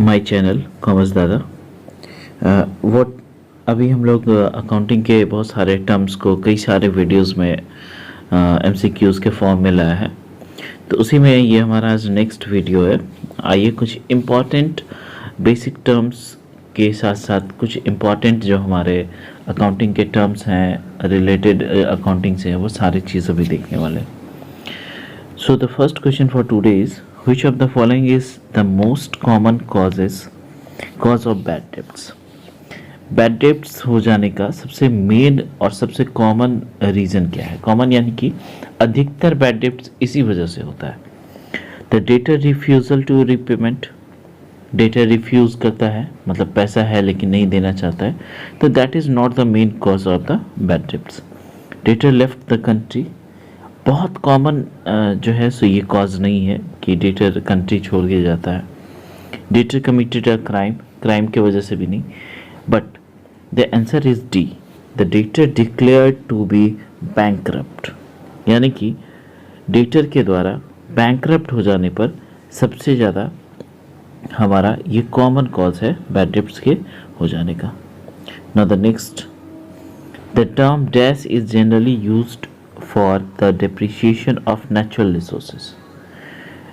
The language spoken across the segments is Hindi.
माय चैनल कॉमर्स दादा। वो अभी हम लोग अकाउंटिंग के बहुत सारे टर्म्स को कई सारे वीडियोस में एमसीक्यूज़ के फॉर्म में लाया है, तो उसी में ये हमारा आज नेक्स्ट वीडियो है। आइए कुछ इम्पॉर्टेंट बेसिक टर्म्स के साथ साथ कुछ इम्पॉर्टेंट जो हमारे अकाउंटिंग के टर्म्स हैं रिलेटेड अकाउंटिंग से, वो सारी चीज़ें भी देखने वाले हैं। So the first question for today is, which of the following is the most common cause of bad debts? Bad debts हो जाने का सबसे मेन और सबसे कॉमन रीज़न क्या है? कॉमन यानी कि अधिकतर बैड डेब्ट्स इसी वजह से होता है। The debtor refusal to repayment, debtor refuse करता है, मतलब पैसा है लेकिन नहीं देना चाहता है, तो that is not the main cause of the bad debts. Debtor left the country, बहुत कॉमन जो है सो ये कॉज नहीं है कि डेटर कंट्री छोड़ के जाता है। Debtor committed a crime, crime की वजह से भी नहीं, but the answer is D, the debtor declared to be bankrupt, यानी कि डेटर के द्वारा बैंकरप्ट हो जाने पर सबसे ज़्यादा हमारा ये कॉमन कॉज है बैड डेब्ट्स के हो जाने का। Now the next, the term dash is generally used for the depreciation of natural resources.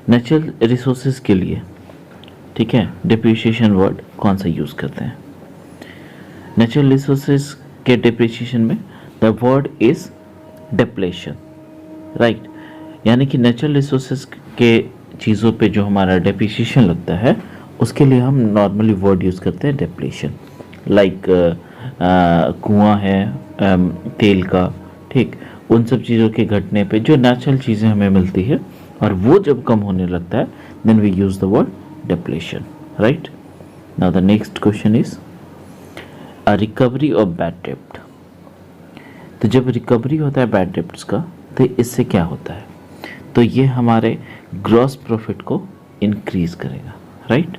Natural resources के लिए, ठीक है, डिप्रिशिएशन वर्ड कौन सा यूज़ करते हैं? नेचुरल रिसोर्सेज के डिप्रिशिएशन में the word is depletion, right. यानी कि नेचुरल रिसोर्सेज के चीज़ों पे जो हमारा डिप्रिशिएशन लगता है उसके लिए हम नॉर्मली वर्ड यूज़ करते हैं डिप्लेशन। लाइक कुआं है तेल का, ठीक, उन सब चीज़ों के घटने पे जो नेचुरल चीज़ें हमें मिलती है और वो जब कम होने लगता है, then we use the word depletion, right. Now the next question is a recovery of bad डेब्ट। तो जब रिकवरी होता है बैड डेब्ट्स का, तो इससे क्या होता है? तो ये हमारे ग्रॉस प्रॉफिट को इंक्रीज करेगा, राइट।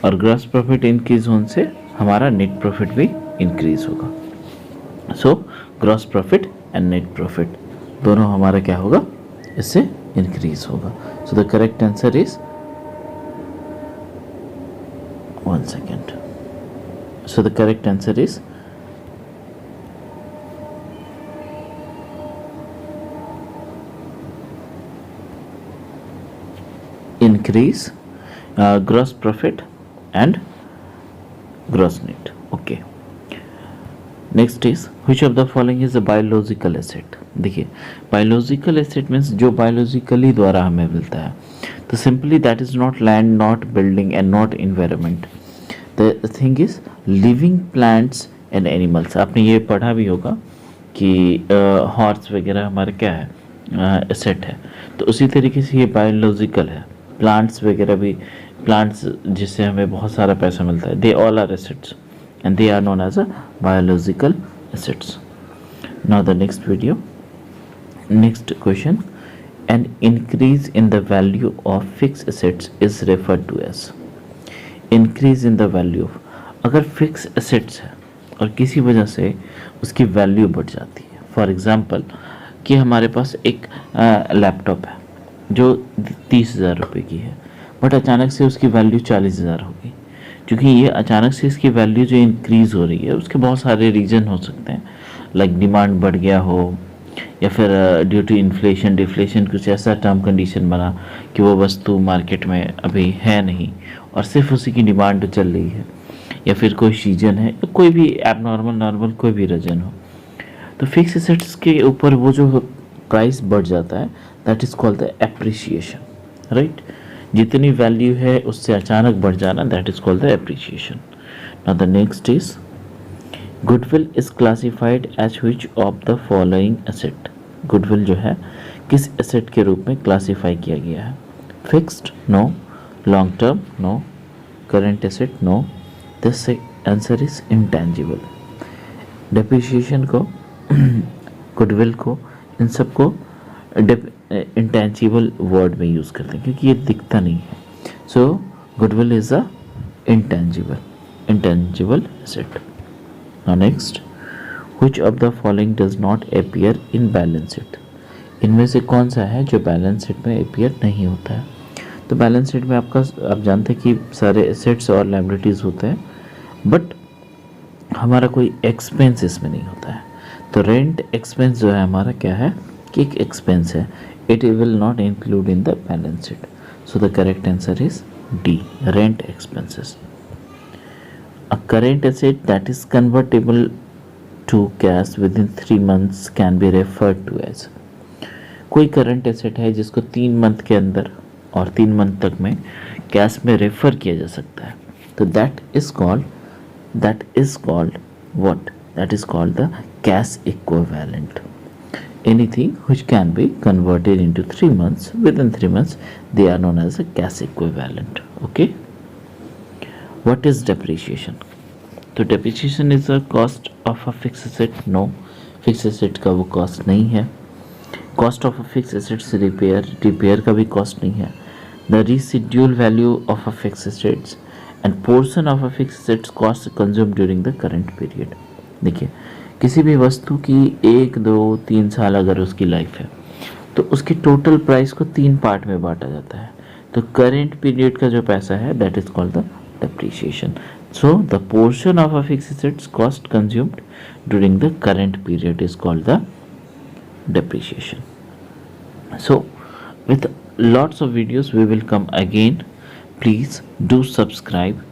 और ग्रॉस प्रॉफिट इंक्रीज होने से हमारा नेट प्रॉफिट भी इंक्रीज होगा। So gross profit and net profit दोनों हमारा क्या होगा? इससे इंक्रीज होगा। So the correct answer is, one second, so the correct answer is increase gross profit and gross net. Okay, next is, which of the following is a biological asset? देखिए, biological asset means जो biologically द्वारा हमें मिलता है, तो simply that is not land, not building and not environment. The thing is living plants and animals. आपने ये पढ़ा भी होगा कि हॉर्स वगैरह हमारा क्या है? एसेट है। तो उसी तरीके से ये बायोलॉजिकल है। प्लांट्स वगैरह भी, प्लांट्स जिससे हमें बहुत सारा पैसा मिलता है, they all are assets and they are known as a biological assets. Now the next video, next question, an increase in the value of fix assets is referred to as. Increase in the value of, अगर फिक्स एसेट्स है और किसी वजह से उसकी वैल्यू बढ़ जाती है, फॉर एग्जांपल कि हमारे पास एक लैपटॉप है जो 30,000 रुपये की है, बट अचानक से उसकी वैल्यू 40,000 हो गई। क्योंकि ये अचानक से इसकी वैल्यू जो इंक्रीज़ हो रही है उसके बहुत सारे रीज़न हो सकते हैं, लाइक डिमांड बढ़ गया हो, या फिर ड्यू टू इन्फ्लेशन डिफ्लेशन, कुछ ऐसा टर्म कंडीशन बना कि वो वस्तु मार्केट में अभी है नहीं और सिर्फ उसी की डिमांड चल रही है, या फिर कोई सीजन है, कोई भी एबनॉर्मल नॉर्मल कोई भी रीजन हो, तो फिक्स एसेट्स के ऊपर वो जो प्राइस बढ़ जाता है, that is called the appreciation, right. जितनी वैल्यू है उससे अचानक बढ़ जाना, that is called the appreciation. Now the next is, goodwill is classified as which of the following asset. Goodwill जो है किस एसेट के रूप में क्लासिफाई किया गया है? Fixed, no. Long term, no. Current asset, no. This answer is intangible. Depreciation को, गुडविल को, इन सबको इंटेंजिबल वर्ड में यूज़ करते हैं क्योंकि ये दिखता नहीं है। So goodwill is a intangible asset. Now next, which of the following does not appear in balance sheet. इनमें से कौन सा है जो बैलेंस शीट में अपीयर नहीं होता है? तो बैलेंस शीट में आपका आप जानते हैं कि सारे एसेट्स और लायबिलिटीज़ होते हैं, बट हमारा कोई एक्सपेंस इसमें नहीं होता है। तो रेंट एक्सपेंस जो है हमारा क्या है कि एक एक्सपेंस है, it will not include in the balance sheet. So the correct answer is D, rent expenses. A current asset that is convertible to cash within 3 months can be referred to as, कोई करंट एसेट है जिसको 3 मंथ के अंदर और 3 मंथ तक में कैश में रेफर किया जा सकता है, तो that is called what, that is called the cash equivalent. Anything which can be converted into 3 months, within 3 months, they are known as a cash equivalent. Okay. What is depreciation? तो depreciation is the cost of a fixed asset. No, fixed asset का वो cost नहीं है. Cost of a fixed asset से repair का भी cost नहीं है. The residual value of a fixed assets and portion of a fixed assets cost consumed during the current period. देखिए, किसी भी वस्तु की 1, 2, 3 साल अगर उसकी लाइफ है तो उसकी टोटल प्राइस को 3 पार्ट में बांटा जाता है। तो करेंट पीरियड का जो पैसा है that is called the depreciation. So the portion of a fixed assets cost consumed during the current period is called the depreciation. So with lots of videos we will come again. Please do subscribe.